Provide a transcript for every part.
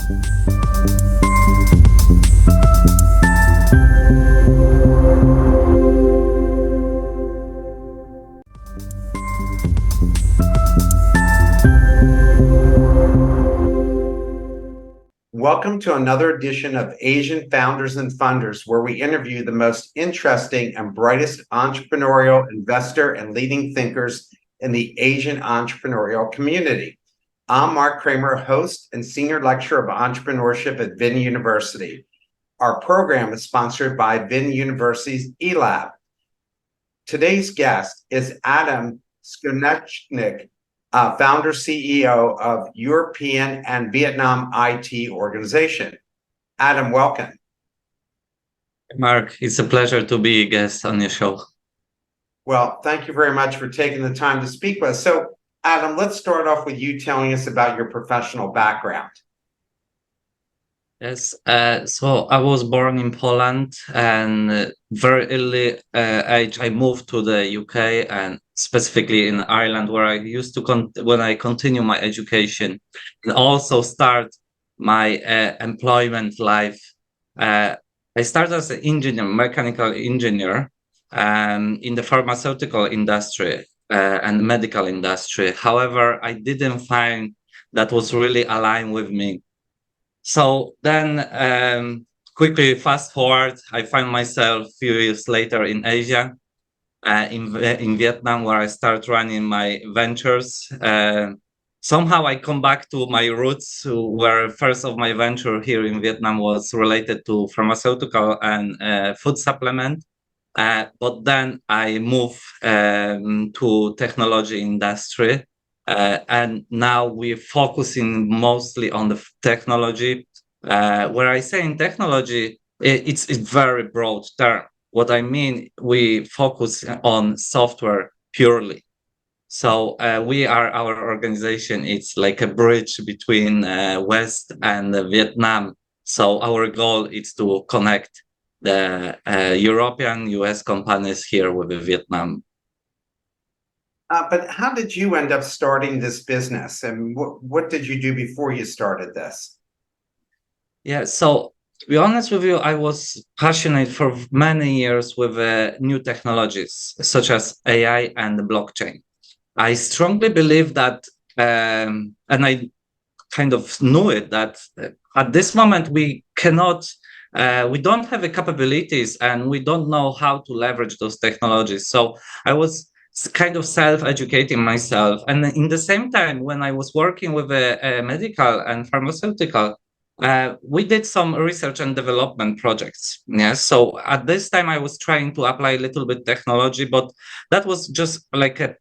Welcome to another edition of Asian Founders and Funders, where we interview the most interesting and brightest entrepreneurial, investor, and leading thinkers in the Asian entrepreneurial community. I'm Mark Kramer, host and senior lecturer of entrepreneurship at Vin University. Our program is sponsored by Vin University's eLab. Today's guest is Adam Skoneczny, founder CEO of European and Vietnam IT organization. Adam, welcome. Mark, it's a pleasure to be a guest on your show. Well, thank you very much for taking the time to speak with us. So, Adam, let's start off with you telling us about your professional background. Yes, so I was born in Poland, and very early age I moved to the UK and specifically in Ireland, where I used to when I continue my education and also start my employment life. I started as an engineer, mechanical engineer, in the pharmaceutical industry and medical industry. However, I didn't find that was really aligned with me. So then quickly fast forward, I find myself a few years later in Asia, in Vietnam, where I start running my ventures. Somehow I come back to my roots, where first of my venture here in Vietnam was related to pharmaceutical and food supplement. But then I move to technology industry. And now we're focusing mostly on the technology. Where I say in technology, it's a very broad term. What I mean, we focus on software purely. So our organization, it's like a bridge between West and Vietnam. So our goal is to connect the European, US companies here with Vietnam. But how did you end up starting this business, and what did you do before you started this? Yeah, so to be honest with you, I was passionate for many years with new technologies such as AI and the blockchain. I strongly believe that, and I kind of knew it, that at this moment we cannot, we don't have the capabilities and we don't know how to leverage those technologies. So I was kind of self-educating myself. And in the same time, when I was working with a medical and pharmaceutical, we did some research and development projects. Yeah. So at this time, I was trying to apply a little bit technology, but that was just like a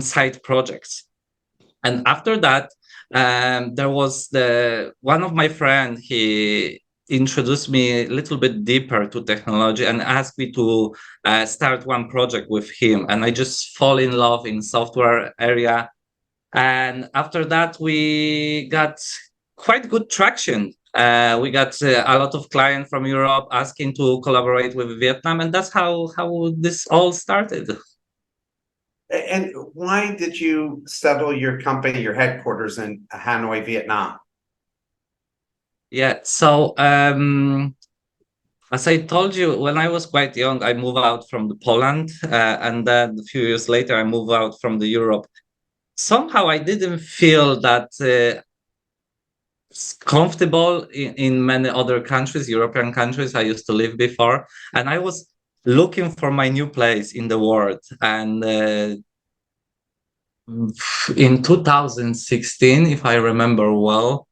side projects. And after that, there was one of my friend, he introduced me a little bit deeper to technology and asked me to start one project with him. And I just fall in love in software area. And after that, we got quite good traction. We got a lot of clients from Europe asking to collaborate with Vietnam. And that's how this all started. And why did you settle your company, your headquarters in Hanoi, Vietnam? Yeah, so as I told you, when I was quite young, I moved out from Poland, and then a few years later, I moved out from the Europe. Somehow, I didn't feel that comfortable in many other countries, European countries I used to live before, and I was looking for my new place in the world. And in 2016, if I remember well,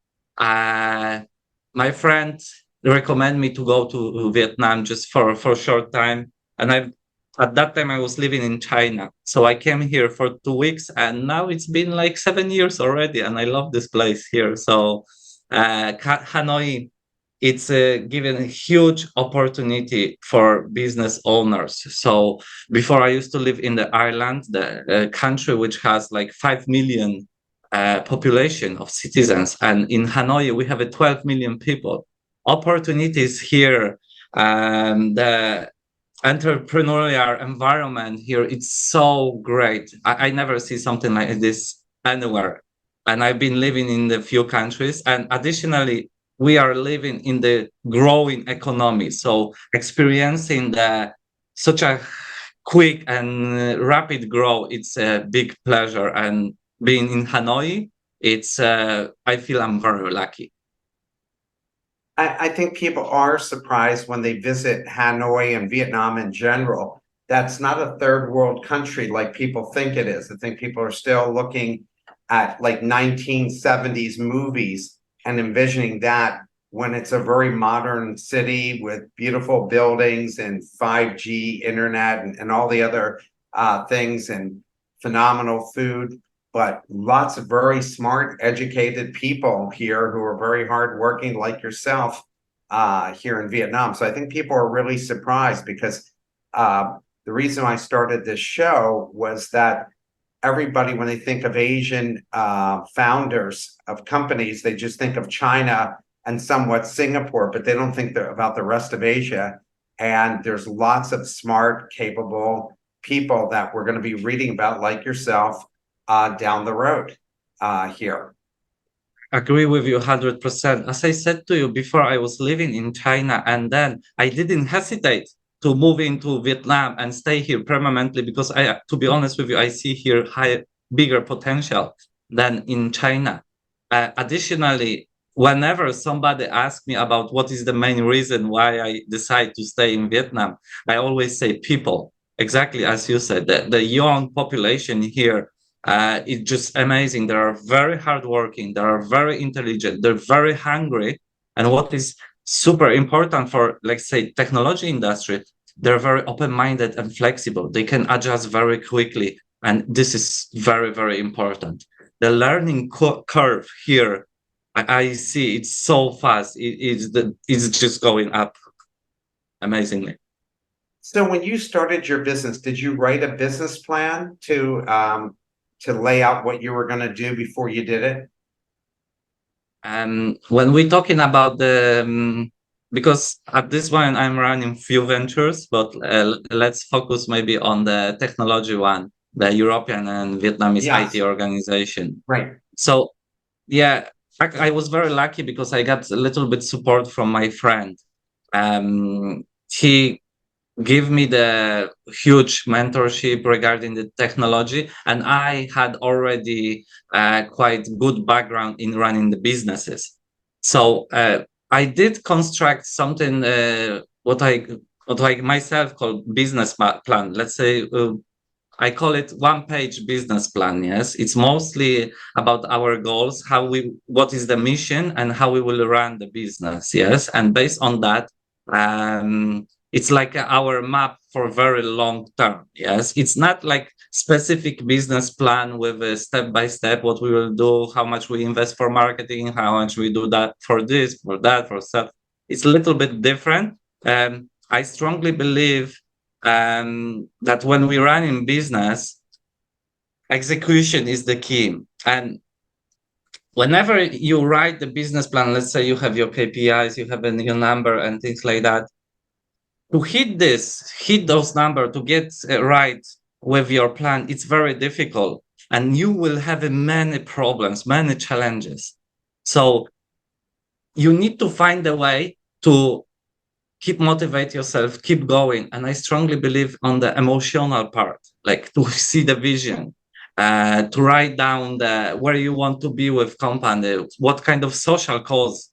my friend recommended me to go to Vietnam just for a short time. And at that time I was living in China. So I came here for 2 weeks, and now it's been like 7 years already. And I love this place here. So Hanoi, it's given a huge opportunity for business owners. So before, I used to live in the Ireland, the country which has like 5 million population of citizens. And in Hanoi, we have a 12 million people. Opportunities here, the entrepreneurial environment here, it's so great. I never see something like this anywhere. And I've been living in a few countries. And additionally, we are living in the growing economy. So experiencing such a quick and rapid growth, it's a big pleasure. And being in Hanoi, I feel I'm very lucky. I think people are surprised when they visit Hanoi and Vietnam in general. That's not a third world country like people think it is. I think people are still looking at like 1970s movies and envisioning that when it's a very modern city with beautiful buildings and 5G internet and all the other things and phenomenal food, but lots of very smart, educated people here who are very hardworking, like yourself, here in Vietnam. So I think people are really surprised because the reason I started this show was that everybody, when they think of Asian founders of companies, they just think of China and somewhat Singapore, but they don't think about the rest of Asia. And there's lots of smart, capable people that we're going to be reading about, like yourself, down the road here. Agree with you 100%. As I said to you before, I was living in China, and then I didn't hesitate to move into Vietnam and stay here permanently because to be honest with you, I see here bigger potential than in China. Additionally, whenever somebody asks me about what is the main reason why I decide to stay in Vietnam, I always say people. Exactly as you said, the young population here, it's just amazing. They are very hardworking. They are very intelligent. They're very hungry. And what is super important for, like, say, technology industry, they're very open-minded and flexible. They can adjust very quickly. And this is very, very important. The learning curve here, I see it's so fast. It's just going up amazingly. So when you started your business, did you write a business plan to lay out what you were going to do before you did it? When we're talking about because at this point I'm running few ventures, but let's focus maybe on the technology one, the European and Vietnamese Yes, IT organization. right. So yeah, I was very lucky because I got a little bit support from my friend. He give me the huge mentorship regarding the technology, and I had already quite good background in running the businesses. So I did construct something what I myself call business plan. Let's say I call it one-page business plan. Yes, it's mostly about our goals, what is the mission, and how we will run the business. Yes, and based on that, it's like our map for very long term. Yes, it's not like specific business plan with a step by step what we will do, how much we invest for marketing, how much we do that for this, for that, for stuff. It's a little bit different. I strongly believe that when we run in business, execution is the key. And whenever you write the business plan, let's say you have your KPIs, you have a new number and things like that, to hit those numbers, to get right with your plan, it's very difficult. And you will have many problems, many challenges. So you need to find a way to motivate yourself, keep going. And I strongly believe on the emotional part, like to see the vision, to write down where you want to be with company, what kind of social cause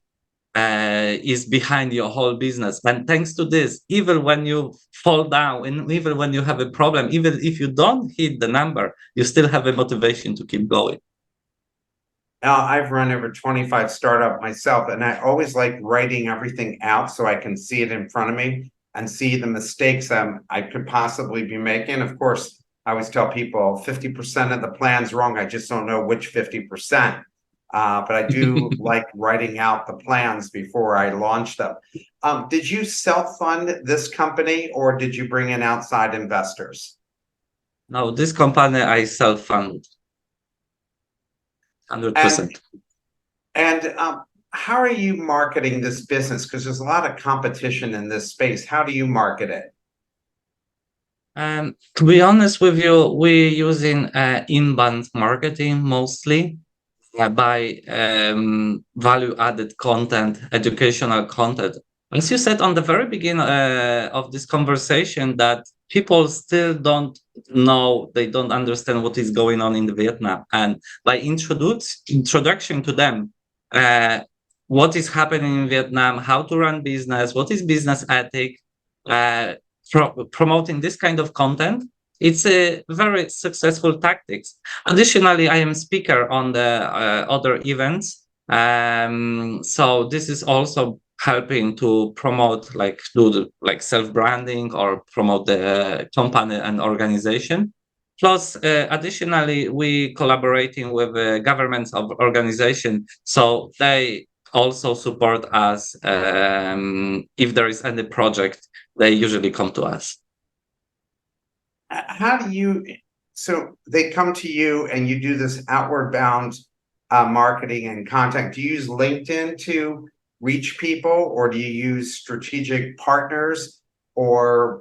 is behind your whole business. And thanks to this, even when you fall down and even when you have a problem, even if you don't hit the number, you still have a motivation to keep going. Now, I've run over 25 startup myself, and I always like writing everything out so I can see it in front of me and see the mistakes I could possibly be making. Of course, I always tell people 50% of the plan's wrong. I just don't know which 50%. But I do like writing out the plans before I launch them. Did you self-fund this company or did you bring in outside investors? Now, this company I self-fund And 100%. And how are you marketing this business? Because there's a lot of competition in this space. How do you market it? To be honest with you, we're using inbound marketing mostly. by value added content, educational content. As you said on the very beginning of this conversation, that people still don't know, they don't understand what is going on in Vietnam. And by introduction to them, uh, what is happening in Vietnam, how to run business, what is business ethic, uh, promoting this kind of content, it's a very successful tactics. Additionally, I am speaker on the other events. So this is also helping to promote, like do like self-branding or promote the company and organization. Plus, additionally, we collaborating with governments of organization, so they also support us. If there is any project, they usually come to us. How do you, so they come to you and you do this outward bound marketing and content. Do you use LinkedIn to reach people, or do you use strategic partners or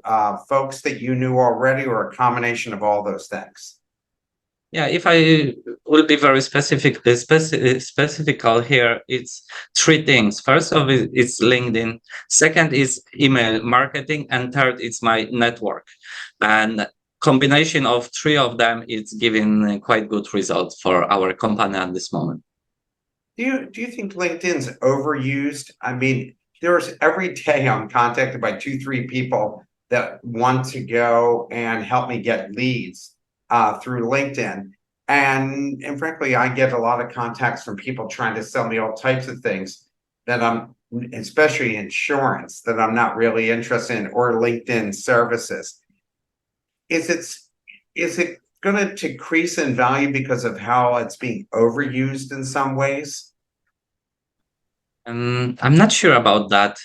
folks that you knew already, or a combination of all those things? Yeah, if I will be very specific here, it's three things. First of it, it's LinkedIn. Second is email marketing, and third is my network. And combination of three of them, it's giving quite good results for our company at this moment. Do you think LinkedIn's overused? I mean, there's every day I'm contacted by 2, 3 people that want to go and help me get leads through LinkedIn. And frankly, I get a lot of contacts from people trying to sell me all types of things that I'm, especially insurance, that I'm not really interested in, or LinkedIn services. Is it going to decrease in value because of how it's being overused in some ways? I'm not sure about that,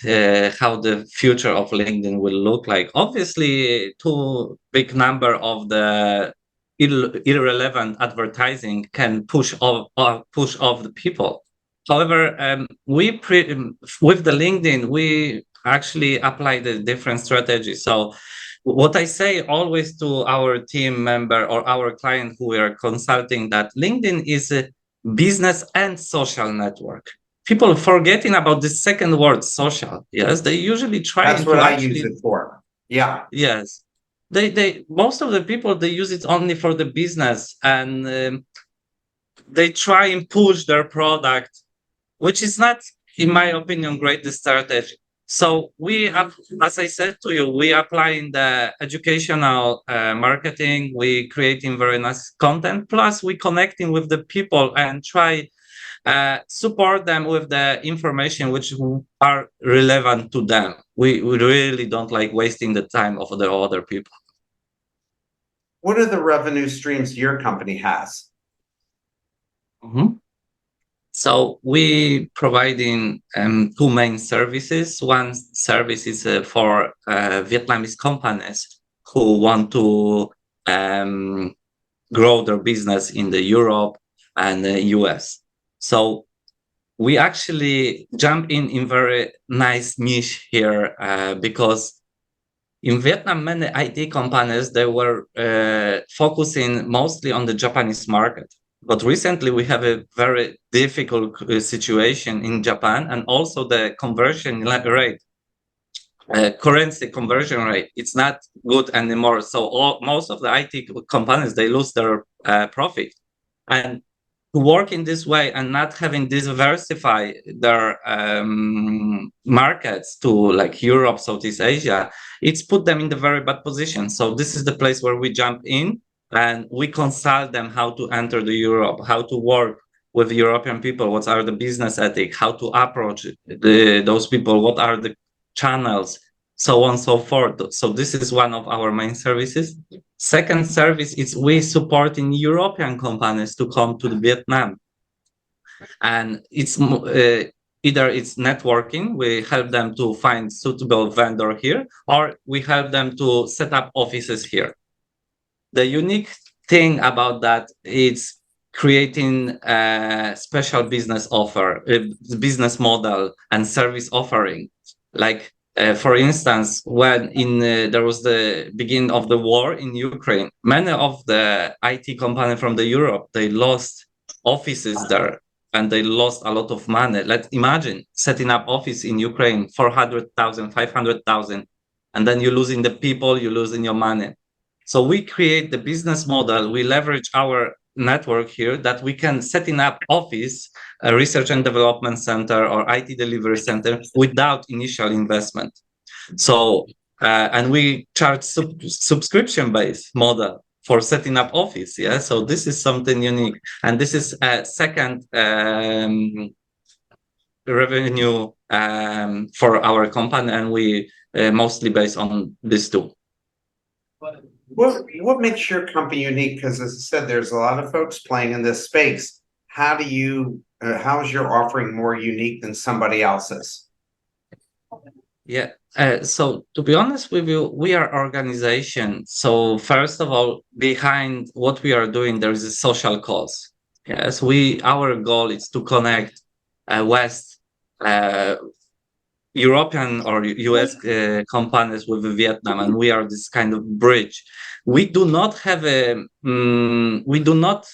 how the future of LinkedIn will look like. Obviously, too big number of the irrelevant advertising can push off the people. However, with the LinkedIn, we actually applied a different strategy. So what I say always to our team member or our client who we are consulting, that LinkedIn is a business and social network. People forgetting about the second word, social. Yes, they usually That's trying what to I use actually, it for. Yeah. yes, they most of the people, they use it only for the business, and they try and push their product, which is not, in my opinion, great strategy. So as I said to you, we applying the educational marketing, we creating very nice content, plus we connecting with the people and try support them with the information which are relevant to them. We really don't like wasting the time of the other people. What are the revenue streams your company has? Mhm. So we providing two main services. One service is for Vietnamese companies who want to um, grow their business in the Europe and the US. So we actually jump in very nice niche here, because in Vietnam, many IT companies, they were focusing mostly on the Japanese market. But recently, we have a very difficult situation in Japan, and also the conversion rate, currency conversion rate, it's not good anymore. So most of the IT companies, they lose their profit. And to work in this way and not having diversify their markets to like Europe, Southeast Asia, it's put them in the very bad position. So this is the place where we jump in and we consult them how to enter the Europe, how to work with European people, what are the business ethic, how to approach those people, what are the channels, so on and so forth. So this is one of our main services. Second service is we supporting European companies to come to Vietnam, and it's either it's networking. We help them to find suitable vendor here, or we help them to set up offices here. The unique thing about that is creating a special business offer, a business model and service offering. Like for instance, when there was the beginning of the war in Ukraine, many of the IT companies from the Europe, they lost offices there, and they lost a lot of money. Let's imagine setting up office in Ukraine, 400,000, 500,000, and then you're losing the people, you're losing your money. So we create the business model, we leverage our network here that we can setting up office, a research and development center or IT delivery center without initial investment. So, and we charge subscription-based model for setting up office. Yeah. So this is something unique. And this is a second revenue for our company. And we mostly based on this too. What makes your company unique? Because as I said, there's a lot of folks playing in this space. How is your offering more unique than somebody else's? Yeah. So to be honest with you, we are organization. So first of all, behind what we are doing, there is a social cause. Yes, our goal is to connect West European or US companies with Vietnam, and we are this kind of bridge. We do not have we do not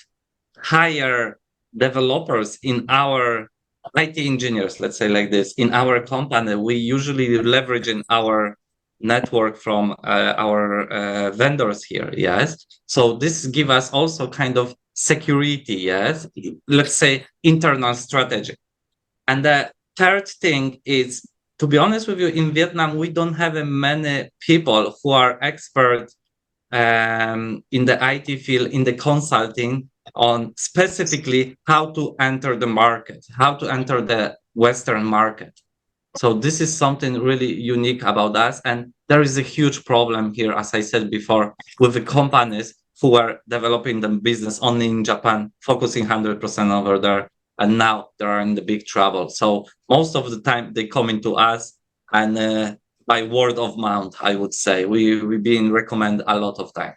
hire developers in our IT engineers, let's say like this, in our company. We usually leverage in our network from our vendors here. Yes. So this give us also kind of security. Yes. Let's say internal strategy. And the third thing is, to be honest with you, in Vietnam, we don't have many people who are expert in the IT field, in the consulting, on specifically how to enter the market, how to enter the Western market. So this is something really unique about us. And there is a huge problem here, as I said before, with the companies who are developing the business only in Japan, focusing 100% over there. And now they are in the big trouble. So most of the time they come into us, and by word of mouth, I would say we've been recommended a lot of time.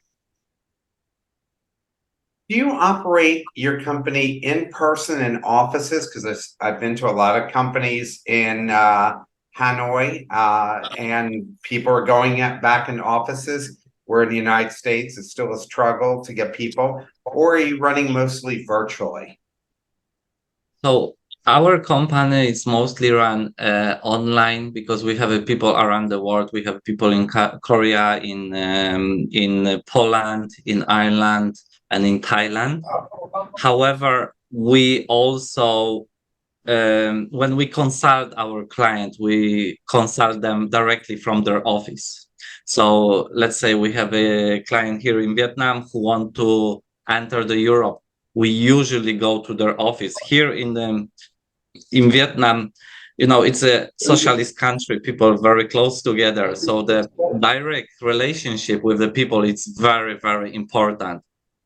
Do you operate your company in person in offices? Because I've been to a lot of companies in Hanoi, and people are going back in offices, where in the United States it's still a struggle to get people. Or are you running mostly virtually? So our company is mostly run online, because we have people around the world. We have people in Korea, in Poland, in Ireland, and in Thailand. However, we also when we consult our client, we consult them directly from their office. So let's say we have a client here in Vietnam who want to enter the Europe. We usually go to their office here in Vietnam. You know, it's a socialist country. People are very close together. So the direct relationship with the people, it's very, very important.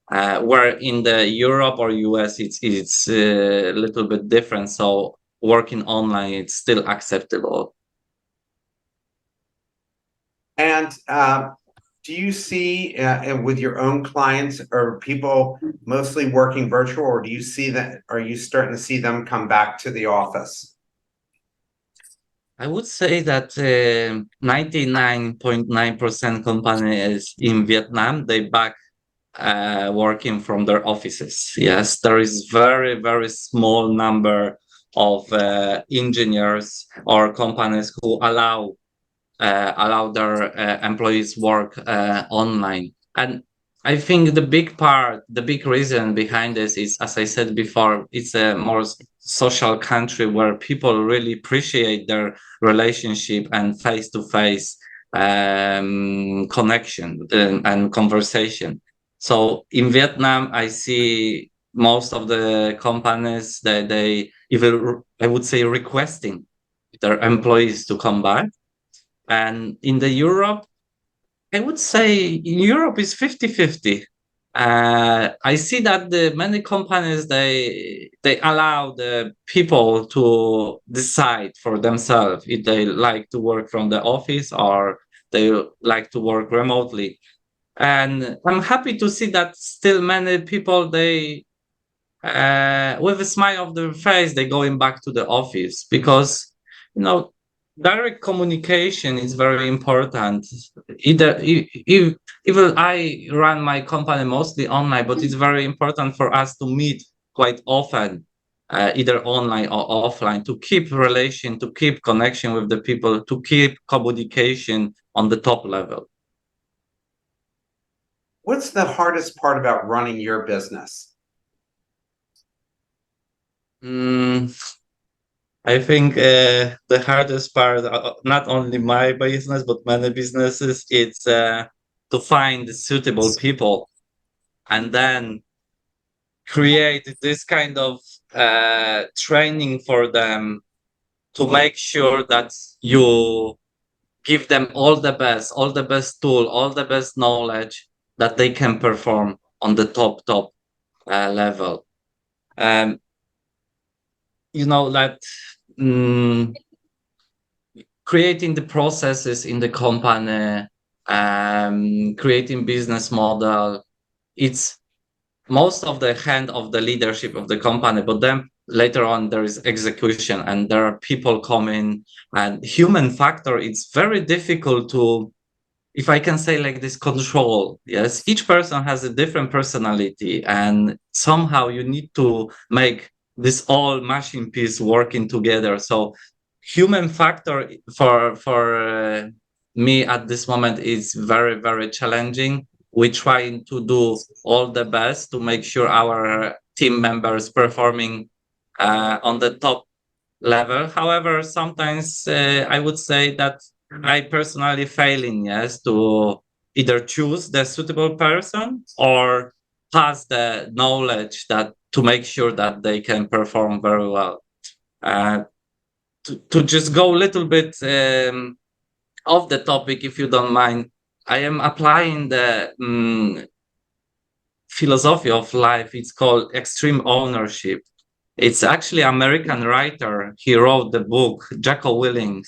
Where in the Europe or US, it's a little bit different. So working online, it's still acceptable. And do you see with your own clients, are people mostly working virtual, or do you see that? Are you starting to see them come back to the office? I would say that 99.9% companies in Vietnam, they back working from their offices. Yes, there is very, very small number of engineers or companies who allow their employees work online. And I think the big reason behind this is, as I said before, it's a more social country where people really appreciate their relationship and face-to-face connection and conversation. So in Vietnam, I see most of the companies that they even, I would say, requesting their employees to come back. And in the Europe, I would say in Europe is 50-50. I see that the many companies, they allow the people to decide for themselves if they like to work from the office or they like to work remotely. And I'm happy to see that still many people, they with a smile of their face, they going back to the office, because you know direct communication is very important. Even I run my company mostly online, but it's very important for us to meet quite often, either online or offline, to keep relation, to keep connection with the people, to keep communication on the top level. What's the hardest part about running your business? Mm, I think the hardest part, not only my business but many businesses, it's to find suitable people and then create this kind of training for them to make sure that you give them all the best tool, all the best knowledge that they can perform on the top level. Um, you know that mm, creating the processes in the company, creating business model, it's most of the hand of the leadership of the company, but then later on there is execution and there are people coming, and human factor, it's very difficult to, if I can say like this, control. Yes, each person has a different personality and somehow you need to make this all machine piece working together. So human factor for me at this moment is very challenging. We try to do all the best to make sure our team members performing on the top level. However, sometimes I would say that I personally failing, yes, to either choose the suitable person or pass the knowledge that to make sure that they can perform very well. Uh, to just go a little bit off the topic, if you don't mind, I am applying the philosophy of life. It's called extreme ownership. It's actually American writer. He wrote the book, Jocko Willink,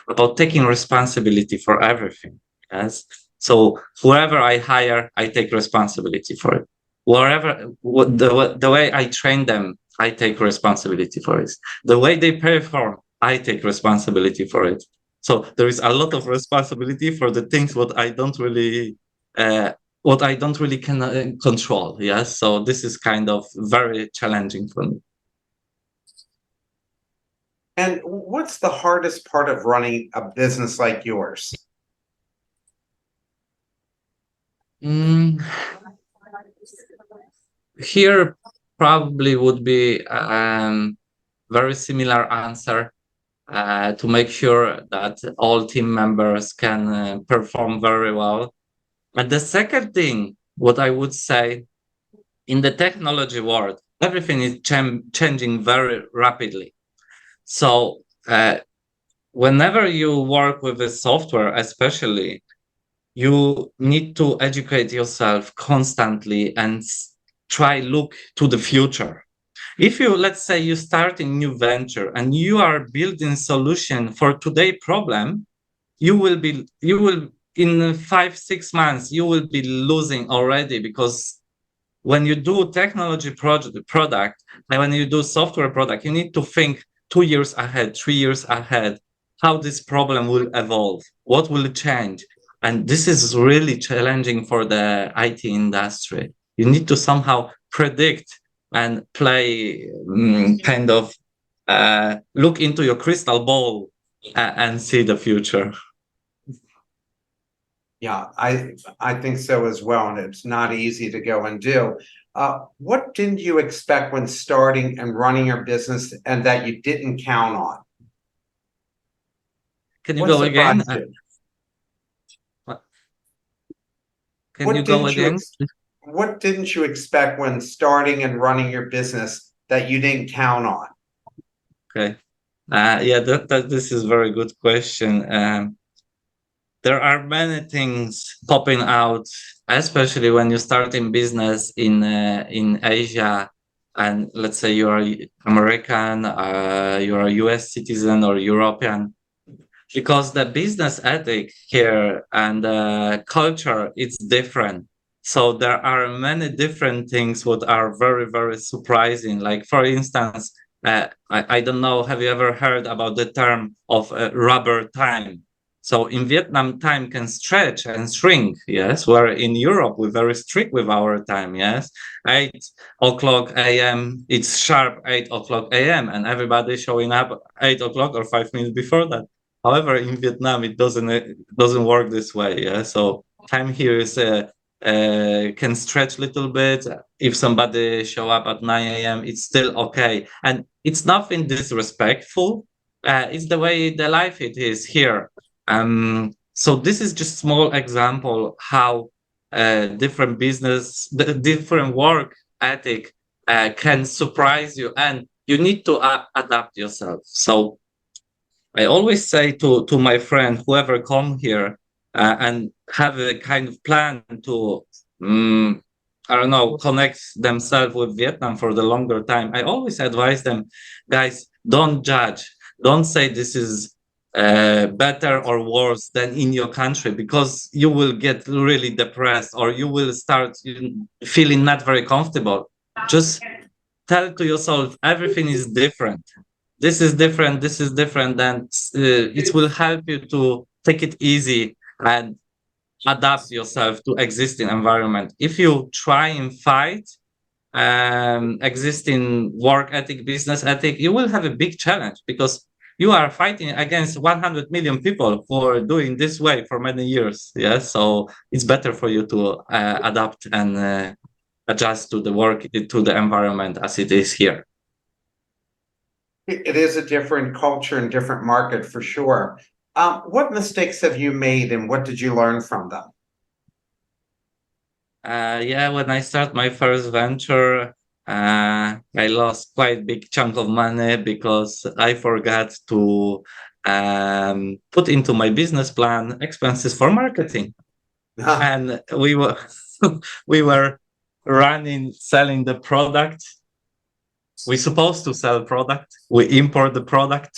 about taking responsibility for everything. Yes. So whoever I hire, I take responsibility for it. Wherever the way I train them, I take responsibility for it. The way they perform, I take responsibility for it. So there is a lot of responsibility for the things uh, what I don't really can control. Yes. So this is kind of very challenging for me. And what's the hardest part of running a business like yours? Mm, here probably would be very similar answer to make sure that all team members can perform very well. And the second thing, what I would say, in the technology world, everything is changing very rapidly. So whenever you work with a software, especially, you need to educate yourself constantly and try look to the future. If you, let's say, you start a new venture and you are building solution for today problem, you will in 5 6 months you will be losing already, because when you do technology product, and when you do software product, you need to think 2 years ahead, 3 years ahead, how this problem will evolve, what will change. And this is really challenging for the IT industry. You need to somehow predict and play kind of look into your crystal ball and see the future. Yeah, I think so as well, and it's not easy to go and do. What didn't you expect when starting and running your business, and that you didn't count on? Can you What go again? surprised you? What- can you What go didn't you again? ex what didn't you expect when starting and running your business that you didn't count on? Okay. Yeah, this is very good question. There are many things popping out, especially when you start in business in Asia, and let's say you are American, you are a US citizen or European, because the business ethic here and culture it's different. So there are many different things what are very surprising. Like for instance, I don't know, have you ever heard about the term of rubber time? So in Vietnam, time can stretch and shrink. Yes, where in Europe we're very strict with our time. Yes, 8 o'clock a.m. It's sharp 8 o'clock a.m. and everybody showing up 8 o'clock or 5 minutes before that. However, in Vietnam, it doesn't work this way. Yeah, so time here is can stretch a little bit. If somebody show up at 9 a.m., it's still okay, and it's nothing disrespectful. It's the way the life it is here. So this is just small example how different business, the different work ethic can surprise you, and you need to adapt yourself. So I always say to my friend, whoever come here and have a kind of plan to, um, I don't know, connect themselves with Vietnam for the longer time. I always advise them, guys, don't judge. Don't say this is better or worse than in your country, because you will get really depressed or you will start feeling not very comfortable. Just tell to yourself everything is different. This is different, this is different, and it will help you to take it easy and adapt yourself to existing environment. If you try and fight existing work ethic, business ethic, you will have a big challenge, because you are fighting against 100 million people who are doing this way for many years. Yes, so it's better for you to adapt and adjust to the work, to the environment as it is here. It is a different culture and different market for sure. What mistakes have you made and what did you learn from them? Yeah, when I start my first venture, I lost quite big chunk of money because I forgot to put into my business plan expenses for marketing. And we were we were running, selling the product. We supposed to sell product. We import the product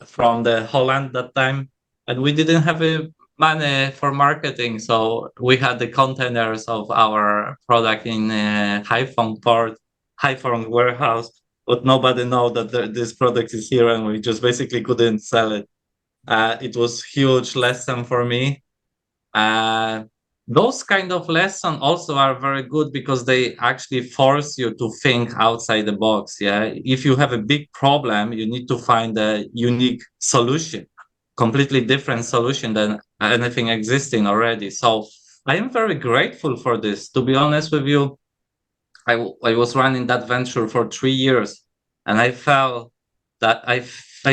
from the Holland that time, and we didn't have money for marketing. So we had the containers of our product in Haiphong port, Haiphong warehouse, but nobody know that this product is here, and we just basically couldn't sell it. It was huge lesson for me. uh, those kind of lessons also are very good because they actually force you to think outside the box. Yeah, if you have a big problem, you need to find a unique solution, completely different solution than anything existing already. So I am very grateful for this. To be honest with you, I was running that venture for 3 years, and I felt that I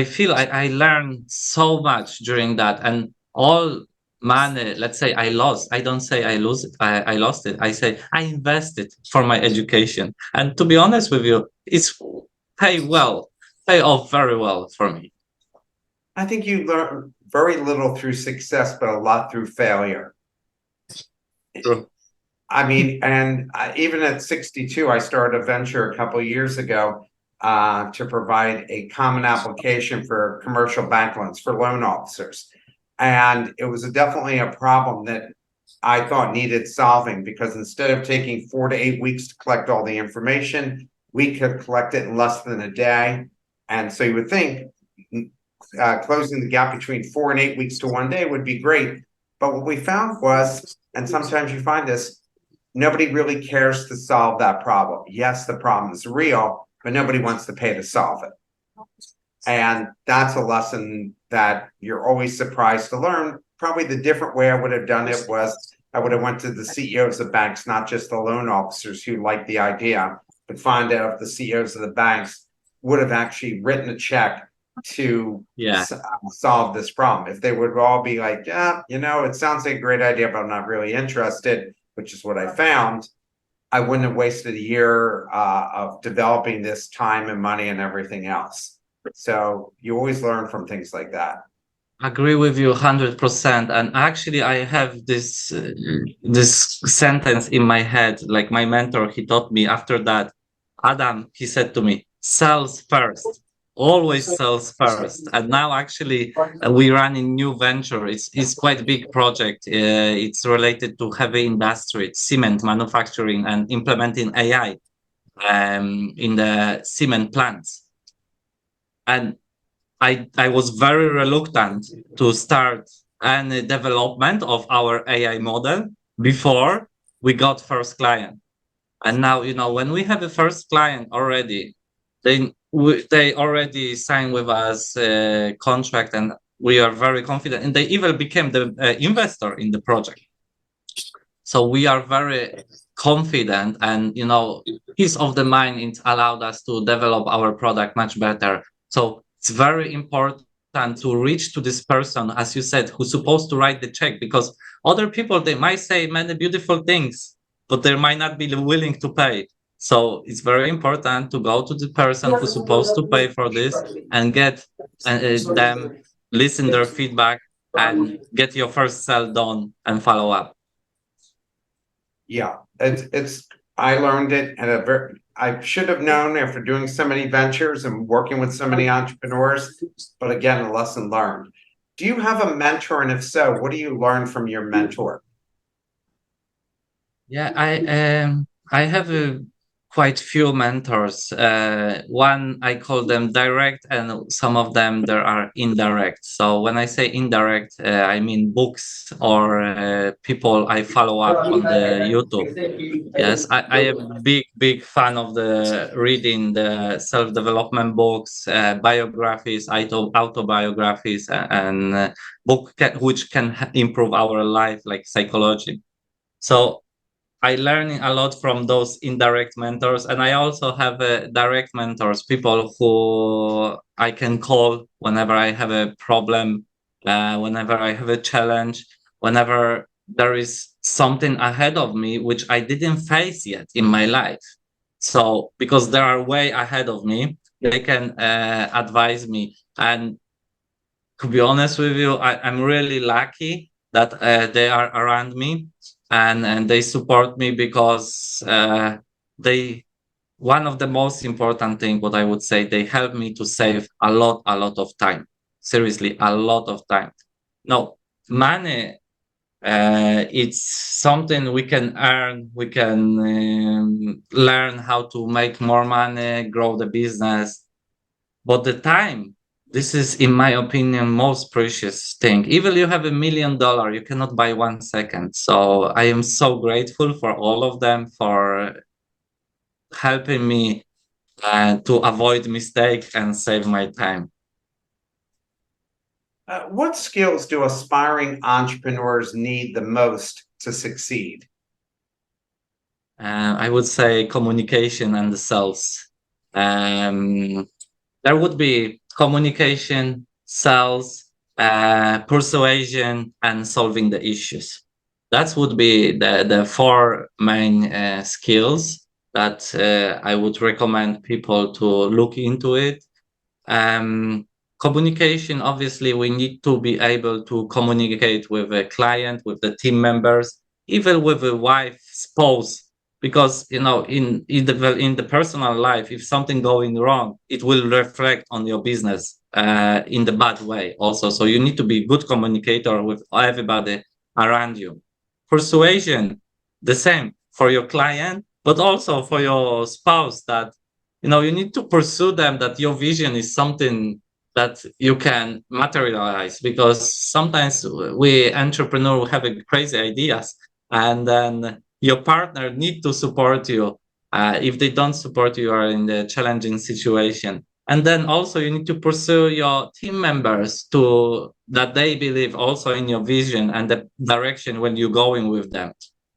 feel I learned so much during that, and all money, let's say I lost. I don't say I lose it. I lost it. I say I invested for my education, and to be honest with you, it's pay off very well for me. I think you learn very little through success, but a lot through failure. True. I mean, and even at 62, I started a venture a couple of years ago to provide a common application for commercial bank loans for loan officers. And it was definitely a problem that I thought needed solving, because instead of taking 4 to 8 weeks to collect all the information, we could collect it in less than a day. And so you would think closing the gap between 4 and 8 weeks to one day would be great. But what we found was, and sometimes you find this, nobody really cares to solve that problem. Yes, the problem is real, but nobody wants to pay to solve it. And that's a lesson that you're always surprised to learn. Probably the different way I would have done it was I would have went to the CEOs of banks, not just the loan officers who liked the idea, but find out if the CEOs of the banks would have actually written a check to Yeah, solve this problem. If they would all be like, yeah, it sounds like a great idea, but I'm not really interested, which is what I found, I wouldn't have wasted a year of developing this time and money and everything else. So you always learn from things like that. agree with you 100%. And actually, I have this sentence in my head. Like my mentor, he taught me after that. Adam, he said to me, "Sales first, always sales first." And now, actually, we run a new venture. It's quite a big project. It's related to heavy industry, cement manufacturing, and implementing AI in the cement plants. And I was very reluctant to start and development of our AI model before we got first client. And now, when we have a first client already, they already signed with us a contract, and we are very confident. And they even became the investor in the project. So we are very confident, and peace of the mind. It allowed us to develop our product much better. So it's very important to reach to this person, as you said, who's supposed to write the check, because other people, they might say many beautiful things, but they might not be willing to pay. So it's very important to go to the person who's supposed to pay for this and get them, listen their feedback, and get your first sell done and follow up. Yeah, it's I learned it at a very I should have known after doing so many ventures and working with so many entrepreneurs, but again, a lesson learned. Do you have a mentor? And if so, what do you learn from your mentor? Yeah, I have quite few mentors. One, I call them direct, and some of them there are indirect. So when I say indirect, I mean books or people I follow up on the YouTube. Yes, I am big fan of the reading the self-development books, biographies, autobiographies, and which can improve our life, like psychology. So I learning a lot from those indirect mentors, and I also have direct mentors, people who I can call whenever I have a problem, whenever I have a challenge, whenever there is something ahead of me which I didn't face yet in my life. So because they are way ahead of me, they can advise me. And to be honest with you, I'm really lucky that they are around me, and they support me, because they one of the most important thing, what I would say, they help me to save a lot of time. Seriously, a lot of time. No, money, it's something we can earn. We can learn how to make more money, grow the business, but the time, this is, in my opinion, most precious thing. Even you have $1 million, you cannot buy 1 second. So I am so grateful for all of them for helping me to avoid mistake and save my time. What skills do aspiring entrepreneurs need the most to succeed? I would say communication and the sales. Um, there would be communication, sales, persuasion, and solving the issues. That would be the four main skills that I would recommend people to look into it. um, Communication, obviously, we need to be able to communicate with a client, with the team members, even with a wife, spouse, because in the personal life, if something going wrong, it will reflect on your business in the bad way also. So you need to be good communicator with everybody around you. Persuasion, the same for your client, but also for your spouse, that you need to pursue them, that your vision is something that you can materialize, because sometimes we entrepreneurs have crazy ideas, and then your partner need to support you. If they don't support you, you are in the challenging situation. And then also you need to pursue your team members to that they believe also in your vision and the direction when you're going with them.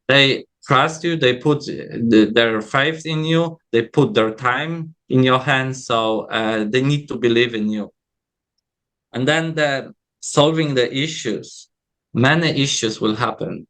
They trust you, they put their faith in you, they put their time in your hands, so they need to believe in you. And then the solving the issues, many issues will happen,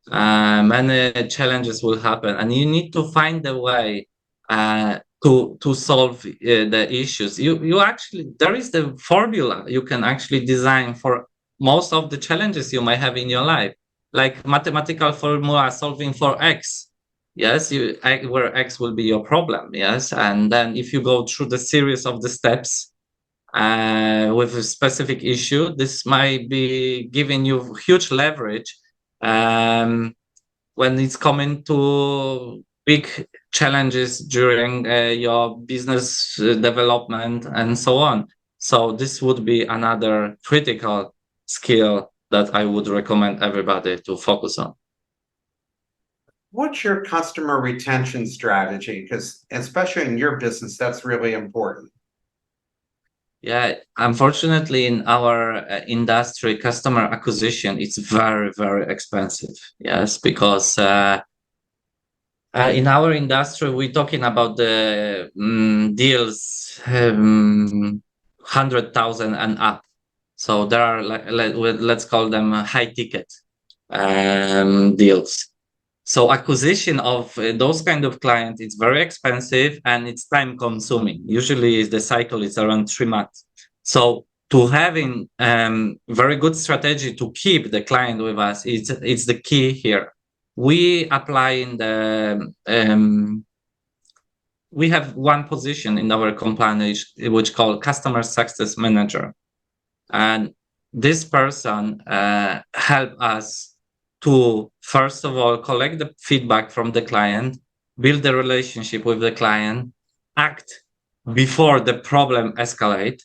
many challenges will happen, and you need to find a way to solve the issues. You actually, there is the formula you can actually design for most of the challenges you might have in your life, like mathematical formula solving for x. Yes, where x will be your problem. Yes, and then if you go through the series of the steps with a specific issue, this might be giving you huge leverage um, when it's coming to big challenges during your business development and so on. So this would be another critical skill that I would recommend everybody to focus on. What's your customer retention strategy? Because especially in your business, that's really important. Yeah, unfortunately, in our industry, customer acquisition it's very, very expensive. Yes, because in our industry, we're talking about the deals 100,000 and up. So there are let's call them high ticket deals. So acquisition of those kind of clients is very expensive and it's time consuming. Usually the cycle is around 3 months. So to having very good strategy to keep the client with us, it's the key here. We apply in the we have one position in our company which called customer success manager, and this person help us to first of all collect the feedback from the client, build the relationship with the client, act before the problem escalate,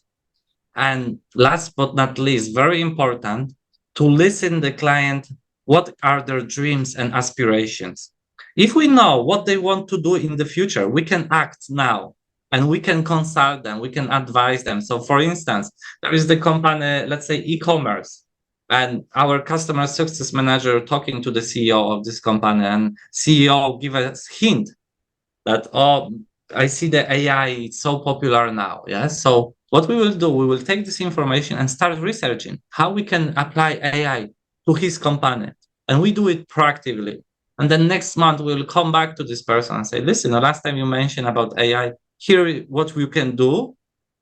and last but not least, very important, to listen the client what are their dreams and aspirations. If we know what they want to do in the future, we can act now and we can consult them, we can advise them. So for instance, there is the company, let's say e-commerce, and our customer success manager talking to the CEO of this company, and CEO give us hint that, oh, I see the AI is so popular now. Yes. So what we will do, we will take this information and start researching how we can apply AI to his company. And we do it proactively. And then next month we will come back to this person and say, listen, the last time you mentioned about AI, here what we can do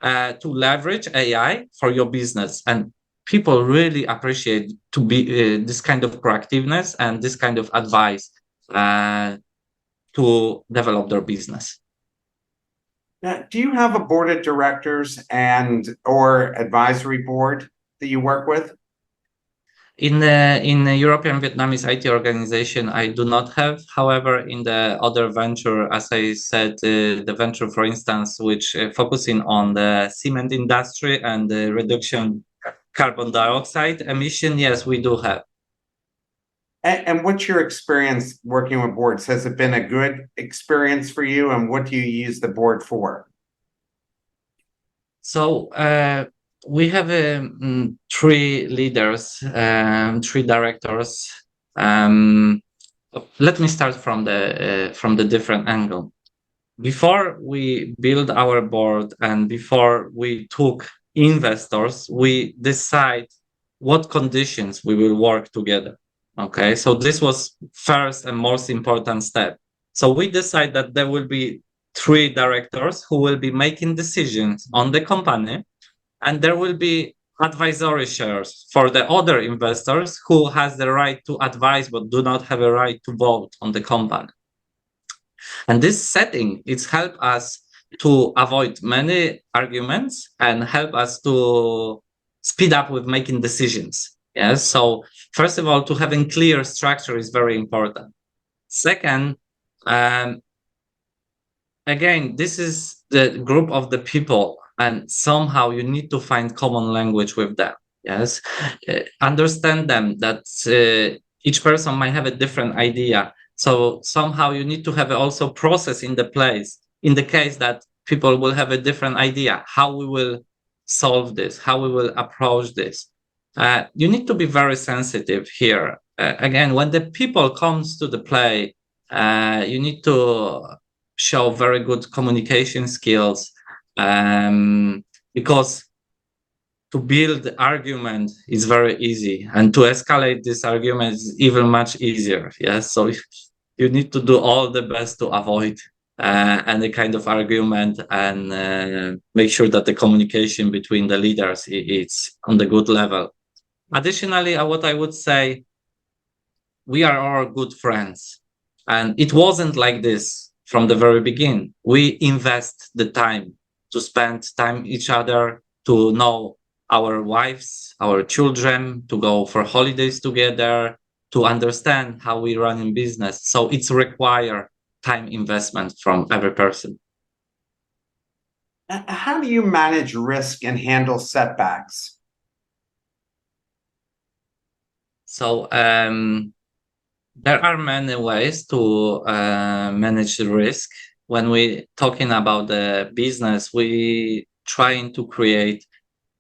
to leverage AI for your business. And people really appreciate to be this kind of proactiveness and this kind of advice to develop their business. Now, do you have a board of directors and or advisory board that you work with? In the European Vietnamese IT organization, I do not have. However, in the other venture, as I said, the venture, for instance, which focusing on the cement industry and the reduction carbon dioxide emission, yes, we do have. And what's your experience working with boards? Has it been a good experience for you? And what do you use the board for? So we have three leaders, three directors. Let me start from the different angle. Before we build our board and before we took investors, we decide what conditions we will work together. Okay, so this was first and most important step. So we decide that there will be three directors who will be making decisions on the company, and there will be advisory shares for the other investors who has the right to advise but do not have a right to vote on the company. And this setting, it's helped us to avoid many arguments and help us to speed up with making decisions. Yes. So first of all, to having clear structure is very important. Second, um, again, this is the group of the people, and somehow you need to find common language with them. Yes, understand them that each person might have a different idea. So somehow you need to have also process in the place in the case that people will have a different idea how we will solve this, how we will approach this. You need to be very sensitive here. Again, when the people comes to the play, you need to show very good communication skills, because to build argument is very easy and to escalate this argument is even much easier. Yes, so you need to do all the best to avoid any kind of argument and make sure that the communication between the leaders is on the good level. Additionally, what I would say, we are all good friends, and it wasn't like this from the very beginning. We invest the time to spend time each other, to know our wives, our children, to go for holidays together, to understand how we run in business. So it's require time investment from every person. How do you manage risk and handle setbacks? So there are many ways to manage the risk. When we talking about the business, we trying to create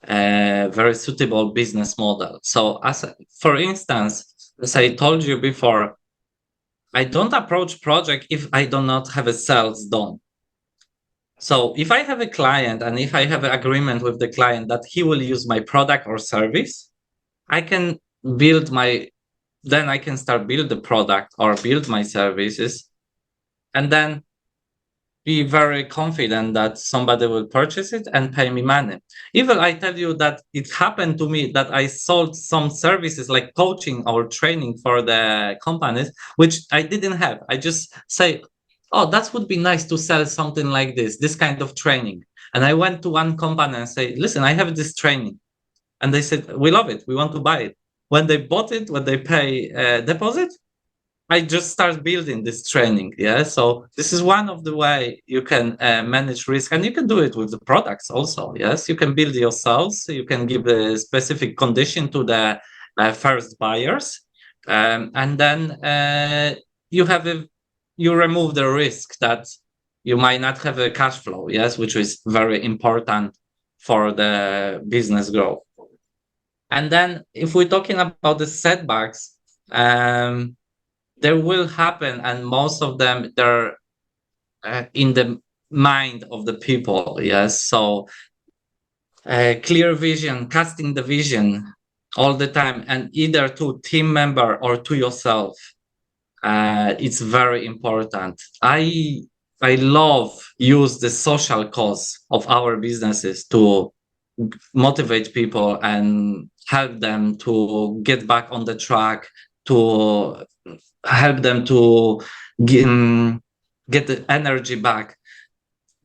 a very suitable business model. So for instance, as I told you before, I don't approach project if I do not have a sales done. So if I have a client and if I have an agreement with the client that he will use my product or service, I can build my then I can start build the product or build my services, and then be very confident that somebody will purchase it and pay me money. Even I tell you that it happened to me that I sold some services like coaching or training for the companies, which I didn't have. I just say, oh, that would be nice to sell something like this kind of training. And I went to one company and say, listen, I have this training. And they said, we love it. We want to buy it. When they bought it, when they pay deposit, I just start building this training. Yeah. So this is one of the way you can manage risk, and you can do it with the products also. Yes. You can build yourselves. You can give a specific condition to the first buyers. And then you have you remove the risk that you might not have a cash flow. Yes. Which is very important for the business growth. And then if we're talking about the setbacks, um, there will happen, and most of them they're in the mind of the people. Yes. So clear vision, casting the vision all the time, and either to team member or to yourself, it's very important. I love use the social cause of our businesses to motivate people and help them to get back on the track, to help them to get the energy back.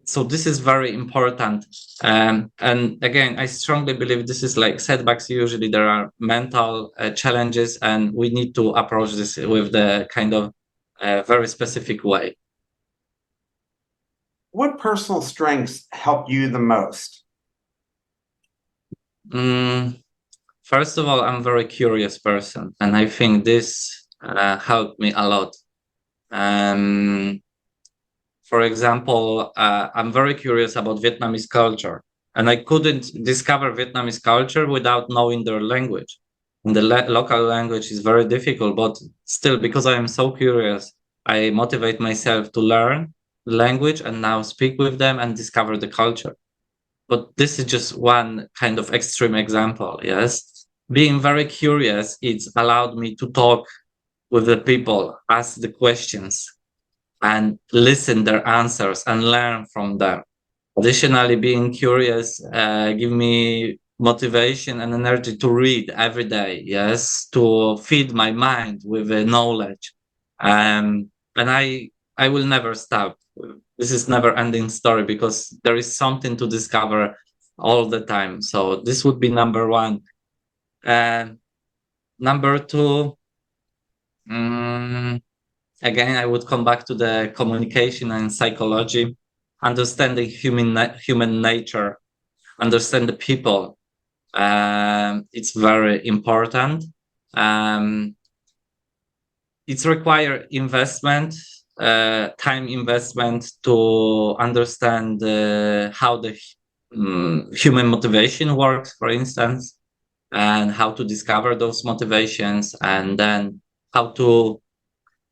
So this is very important. And again, I strongly believe this is like setbacks. Usually there are mental challenges, and we need to approach this with the kind of very specific way. What personal strengths help you the most? Mm, First of all, I'm a very curious person, and I think this helped me a lot. Um, for example, I'm very curious about Vietnamese culture, and I couldn't discover Vietnamese culture without knowing their language. And the local language is very difficult, but still, because I am so curious, I motivate myself to learn the language and now speak with them and discover the culture. But this is just one kind of extreme example. Yes, being very curious, it's allowed me to talk with the people, ask the questions, and listen their answers and learn from them. Additionally, being curious give me motivation and energy to read every day. Yes, to feed my mind with knowledge, and I will never stop. This is never ending story because there is something to discover all the time. So this would be number one. And number two, mm, again, I would come back to the communication and psychology, understanding human nature, understand the people. It's very important. Um, it's require investment, time investment to understand how the human motivation works, for instance, and how to discover those motivations, and then how to,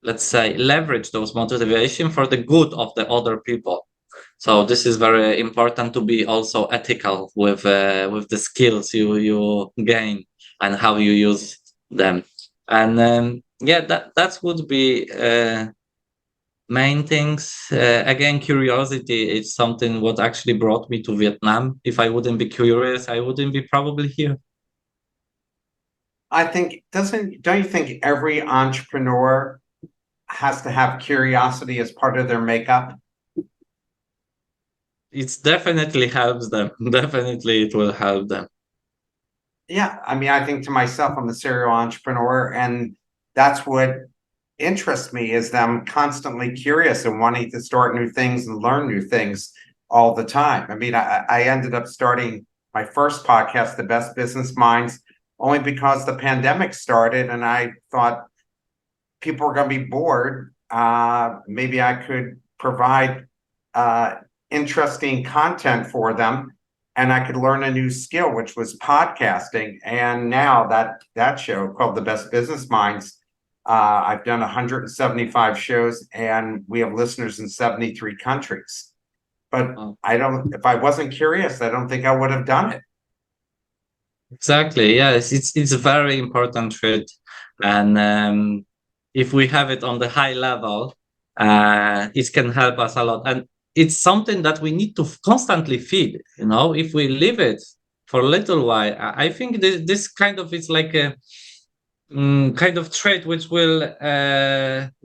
let's say, leverage those motivation for the good of the other people. So this is very important to be also ethical with the skills you gain and how you use them. And yeah, that would be main things. Again, curiosity is something what actually brought me to Vietnam. If I wouldn't be curious, I wouldn't be probably here. I think don't you think every entrepreneur has to have curiosity as part of their makeup? It definitely helps them. Definitely, it will help them. Yeah, I mean, I think to myself, I'm a serial entrepreneur, and that's what interests me is that I'm constantly curious and wanting to start new things and learn new things all the time. I mean, I ended up starting my first podcast, The Best Business Minds, only because the pandemic started and I thought people were going to be bored. Maybe I could provide interesting content for them and I could learn a new skill, which was podcasting. And now that show called The Best Business Minds, I've done 175 shows and we have listeners in 73 countries. But if I wasn't curious, I don't think I would have done it. Exactly. Yes, it's a very important trait, and if we have it on the high level, it can help us a lot. And it's something that we need to constantly feed. You know, if we leave it for a little while, I think this kind of is like a kind of trait which will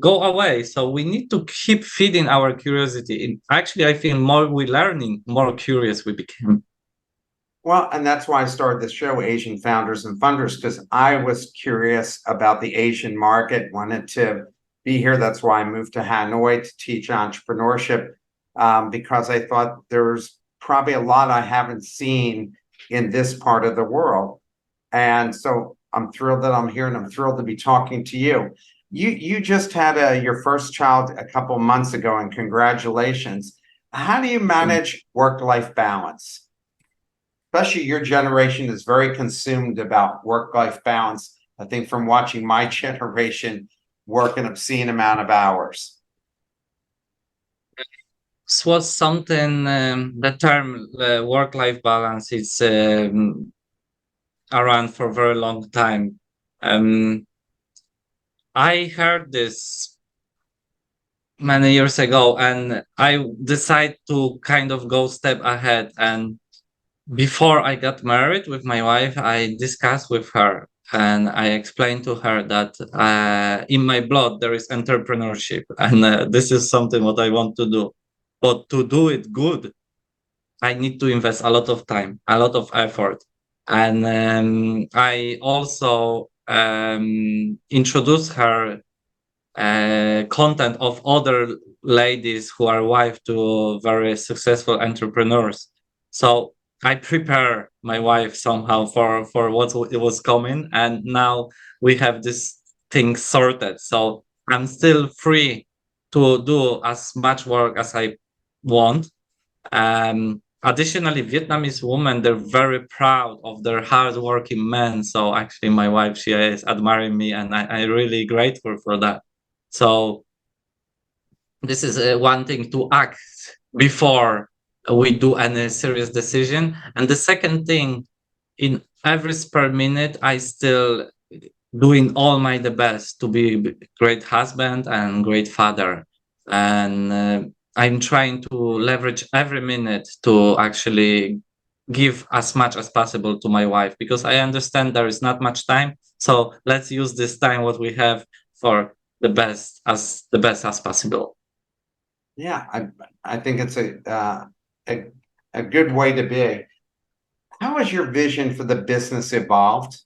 go away. So we need to keep feeding our curiosity. And actually, I think more we learning, more curious we become. Well, and that's why I started this show, Asian Founders and Funders, because I was curious about the Asian market, wanted to be here. That's why I moved to Hanoi to teach entrepreneurship, because I thought there's probably a lot I haven't seen in this part of the world. And so I'm thrilled that I'm here and I'm thrilled to be talking to you. You just had your first child a couple of months ago, and congratulations. How do you manage work-life balance? Especially your generation is very consumed about work-life balance. I think from watching my generation work an obscene amount of hours. This was something, the term work-life balance is around for a very long time. I heard this many years ago and I decided to kind of go step ahead. And before I got married with my wife, I discussed with her and I explained to her that in my blood there is entrepreneurship, and this is something what I want to do. But to do it good, I need to invest a lot of time, a lot of effort. And I also introduced her content of other ladies who are wife to very successful entrepreneurs. So I prepare my wife somehow for what it was coming, and now we have this thing sorted. So I'm still free to do as much work as I want. Additionally, Vietnamese women, they're very proud of their hardworking men. So actually my wife, she is admiring me, and I really grateful for that. So this is one thing, to act before we do any serious decision. And the second thing, in every spare minute, I still doing all my the best to be a great husband and great father. And I'm trying to leverage every minute to actually give as much as possible to my wife, because I understand there is not much time. So let's use this time what we have for the best as possible. Yeah, I think it's a good way to be. How has your vision for the business evolved?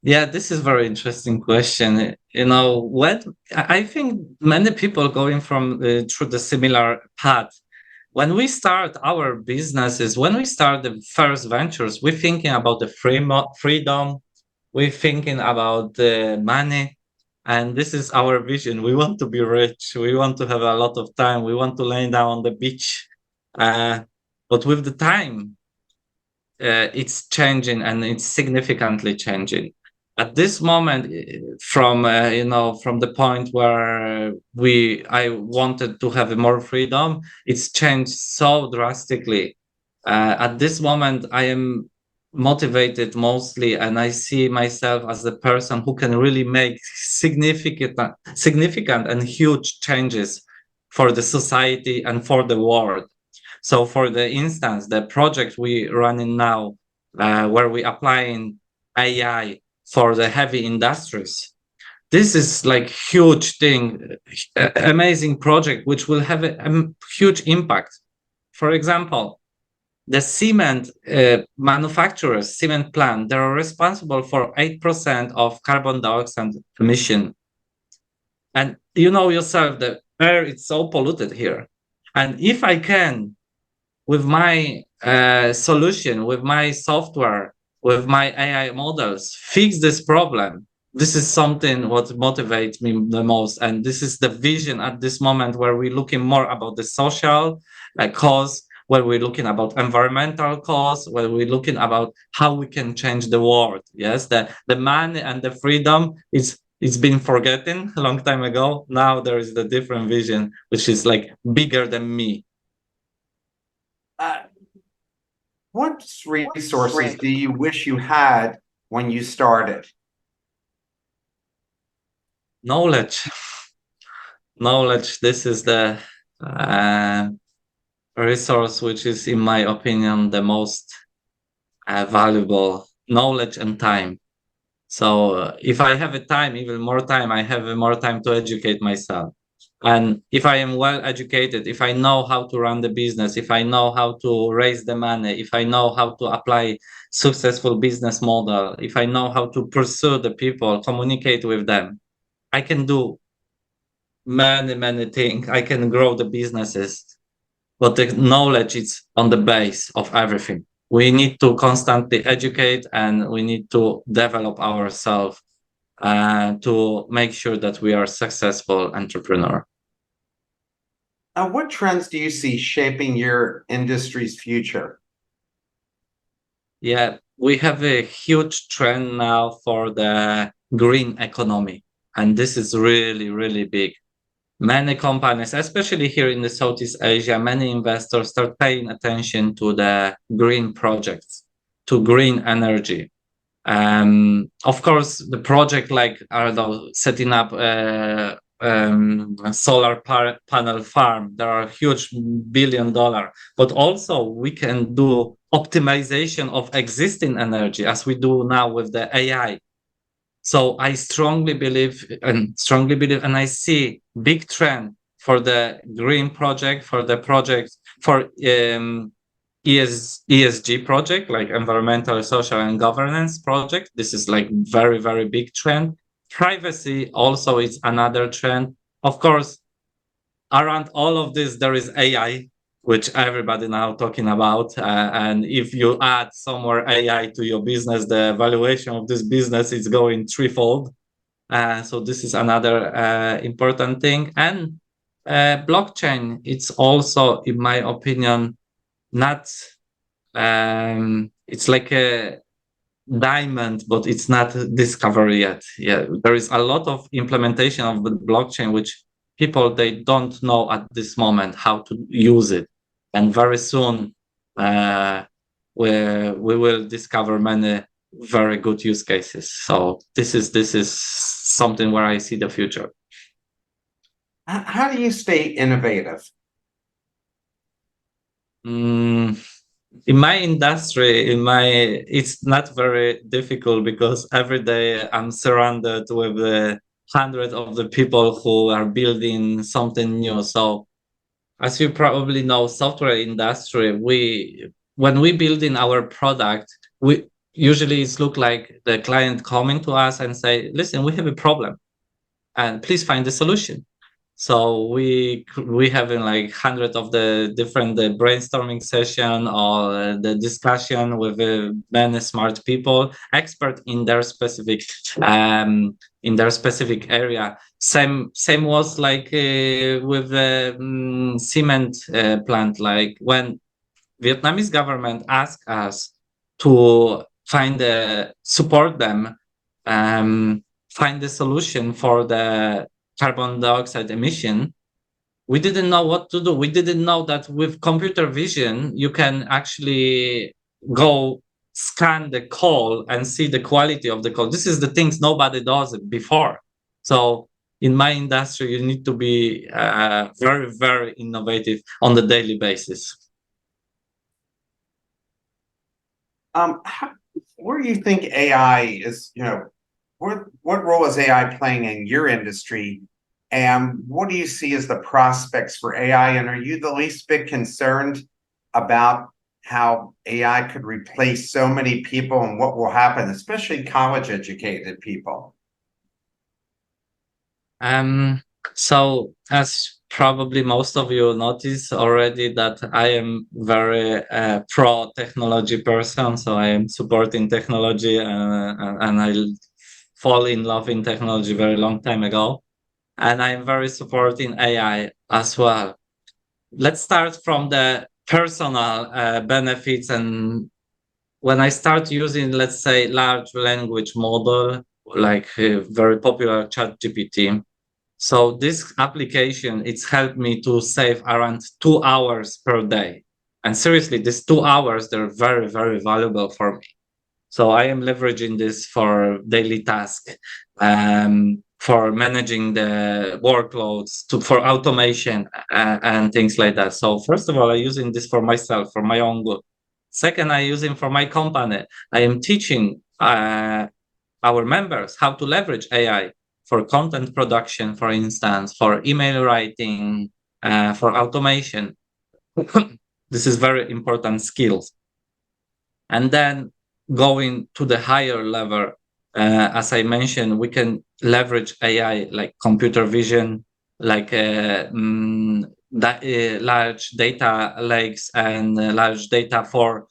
Yeah, this is very interesting question. You know, what I think many people going from through the similar path. When we start our businesses, when we start the first ventures, we're thinking about the freedom, we're thinking about the money, and this is our vision. We want to be rich, we want to have a lot of time, we want to lay down on the beach. But with the time, it's changing, and it's significantly changing. At this moment, from from the point where I wanted to have more freedom, it's changed so drastically. At this moment, I am motivated mostly, and I see myself as the person who can really make significant and huge changes for the society and for the world. So, for the instance, the project we running now, where we applying AI for the heavy industries, this is like huge thing, amazing project which will have a huge impact. For example, the cement manufacturers, cement plant, they are responsible for 8% of carbon dioxide emission. And you know yourself, the air is so polluted here. And if I can, with my solution, with my software, with my AI models, fix this problem. This is something what motivates me the most, and this is the vision at this moment where we're looking more about the social cause, where we're looking about environmental cause, where we're looking about how we can change the world. Yes, the money and the freedom is it's been forgotten a long time ago. Now there is the different vision, which is like bigger than me. Uh, what resources do you wish you had when you started? Knowledge. Knowledge, this is the uh, resource which is, in my opinion, the most valuable. Knowledge and time. So if I have a time, even more time, I have more time to educate myself. And if I am well educated, if I know how to run the business, if I know how to raise the money, if I know how to apply successful business model, if I know how to pursue the people, communicate with them, I can do many things. I can grow the businesses, but the knowledge is on the base of everything. We need to constantly educate and we need to develop ourselves to make sure that we are successful entrepreneur. What trends do you see shaping your industry's future? Yeah, we have a huge trend now for the green economy, and this is really big. Many companies, especially here in the Southeast Asia, many investors start paying attention to the green projects, to green energy. Of course, the project like I don't know, setting up a solar panel farm, there are huge $1 billion, but also we can do optimization of existing energy as we do now with the AI. So I strongly believe, and I see big trend for the green project, for the project for ESG project, like environmental, social, and governance project. This is like very big trend. Privacy also is another trend. Of course, around all of this, there is AI, which everybody now talking about. And if you add somewhere AI to your business, the valuation of this business is going threefold. So this is another important thing. And blockchain, it's also, in my opinion, not it's like a diamond, but it's not discovery yet. Yeah, there is a lot of implementation of the blockchain which people they don't know at this moment how to use it, and very soon we will discover many very good use cases. So this is something where I see the future. How do you stay innovative? Mm, in my industry, it's not very difficult because every day I'm surrounded with hundreds of the people who are building something new. So as you probably know, software industry, we when we build in our product, we usually it's look like the client coming to us and say, listen, we have a problem and please find the solution. So we having like hundreds of the different brainstorming session or the discussion with many smart people, expert in their specific area. Same was like with the cement plant. Like when Vietnamese government asked us to support them, find the solution for the carbon dioxide emission, we didn't know what to do. We didn't know that with computer vision, you can actually go scan the coal and see the quality of the coal. This is the things nobody does it before. So in my industry, you need to be very innovative on the daily basis. How, where do you think AI is, what role is AI playing in your industry? And what do you see as the prospects for AI? And are you the least bit concerned about how AI could replace so many people and what will happen, especially college educated people? Um, so as probably most of you notice already that I am very pro technology person. So I am supporting technology, and I fall in love in technology very long time ago. And I'm very supporting AI as well. Let's start from the personal benefits. And when I start using, let's say, large language model, like very popular ChatGPT, so this application, it's helped me to save around 2 hours per day. And seriously, these 2 hours, they're very, very valuable for me. So I am leveraging this for daily tasks, for managing the workloads, for automation and things like that. So first of all, I'm using this for myself, for my own good. Second, I'm using for my company. I am teaching our members how to leverage AI for content production, for instance, for email writing, for automation. This is very important skills. And then going to the higher level, as I mentioned, we can leverage AI like computer vision, like large data lakes and large data for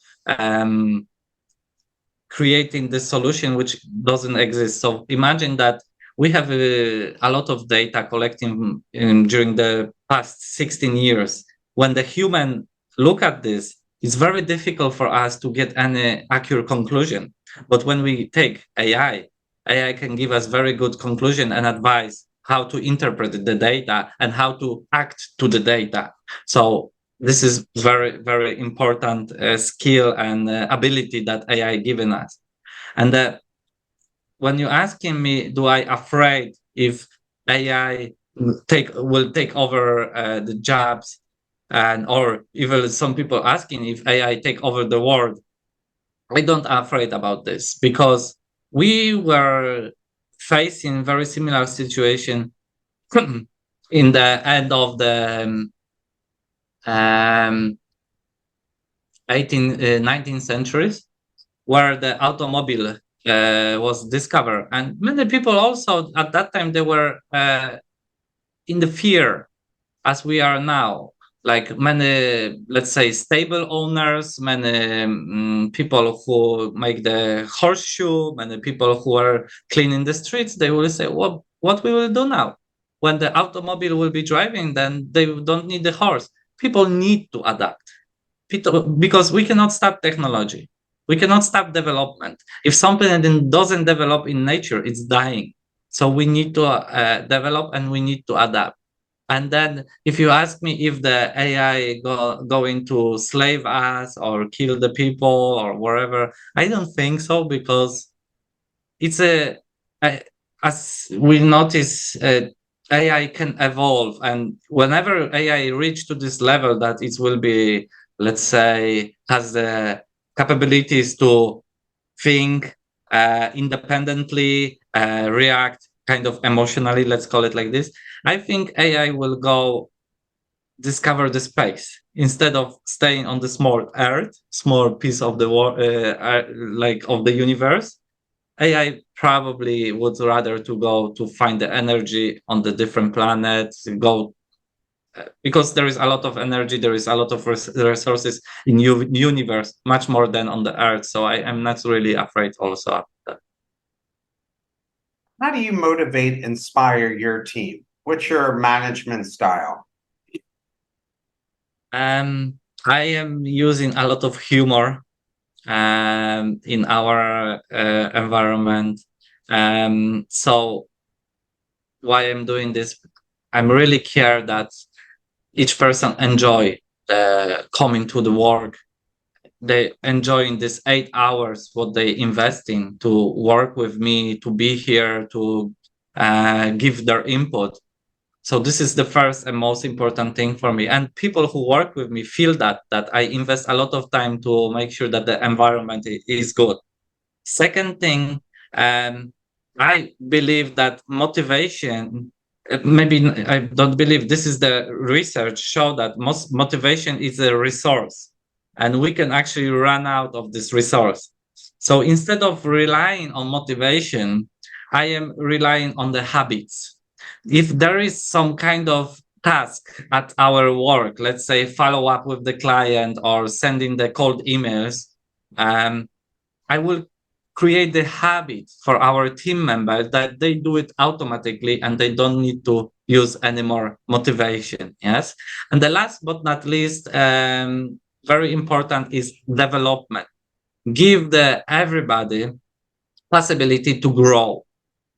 creating this solution which doesn't exist. So imagine that we have a lot of data collecting during the past 16 years. When the human look at this, it's very difficult for us to get any accurate conclusion. But when we take AI can give us very good conclusion and advice how to interpret the data and how to act to the data. So this is very, very important skill and ability that AI given us. And when you're asking me, do I afraid if AI will take over the jobs, and or even some people asking if AI take over the world, I don't afraid about this because we were facing very similar situation in the end of the um, 19th centuries, where the automobile was discovered. And many people also at that time, they were in the fear as we are now. Like many, let's say, stable owners, many people who make the horseshoe, many people who are cleaning the streets, they will say, well, what we will do now? When the automobile will be driving, then they don't need the horse. People need to adapt because we cannot stop technology. We cannot stop development. If something doesn't develop in nature, it's dying. So we need to develop and we need to adapt. And then if you ask me if the AI going to slave us or kill the people or whatever, I don't think so, because it's as we notice, AI can evolve, and whenever AI reach to this level that it will be, let's say, has the capabilities to think independently, react kind of emotionally, let's call it like this, I think AI will go discover the space instead of staying on the small earth, small piece of the world, like of the universe. AI probably would rather to go to find the energy on the different planets, go because there is a lot of energy, there is a lot of resources in universe, much more than on the Earth. So I am not really afraid also of that. How do you motivate, inspire your team? What's your management style? I am using a lot of humor in our environment. So why I'm doing this, I'm really care that each person enjoy coming to the work. They enjoying this 8 hours what they invest in to work with me, to be here, to give their input. So this is the first and most important thing for me. And people who work with me feel that I invest a lot of time to make sure that the environment is good. Second thing, I believe that motivation, maybe I don't believe, this is the research show that most motivation is a resource, and we can actually run out of this resource. So instead of relying on motivation, I am relying on the habits. If there is some kind of task at our work, let's say follow up with the client or sending the cold emails, I will create the habit for our team members that they do it automatically and they don't need to use any more motivation. Yes. And the last but not least, very important is development. Give the everybody possibility to grow.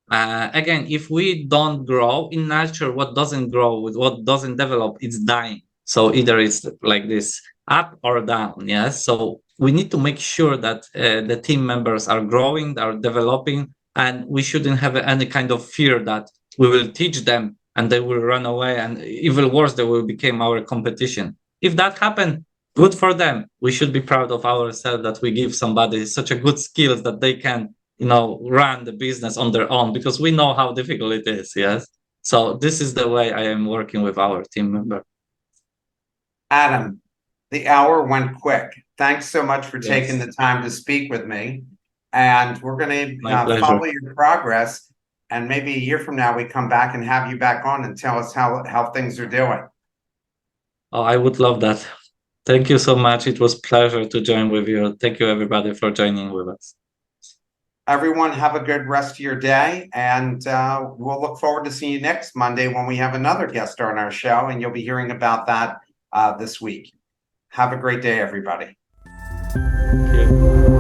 Again, if we don't grow in nature, what doesn't grow with what doesn't develop, it's dying. So either it's like this up or down. Yes. So we need to make sure that the team members are growing, are developing, and we shouldn't have any kind of fear that we will teach them and they will run away, and even worse, they will become our competition. If that happened, good for them. We should be proud of ourselves that we give somebody such a good skills that they can run the business on their own, because we know how difficult it is. Yes. So this is the way I am working with our team member. Adam, the hour went quick. Thanks so much for taking Yes. the time to speak with me. And we're going My to pleasure. follow your progress. And maybe a year from now, we come back and have you back on and tell us how things are doing. Oh, I would love that. Thank you so much. It was a pleasure to join with you. Thank you, everybody, for joining with us. Everyone, have a good rest of your day. And we'll look forward to seeing you next Monday when we have another guest on our show. And you'll be hearing about that this week. Have a great day, everybody. Thank you.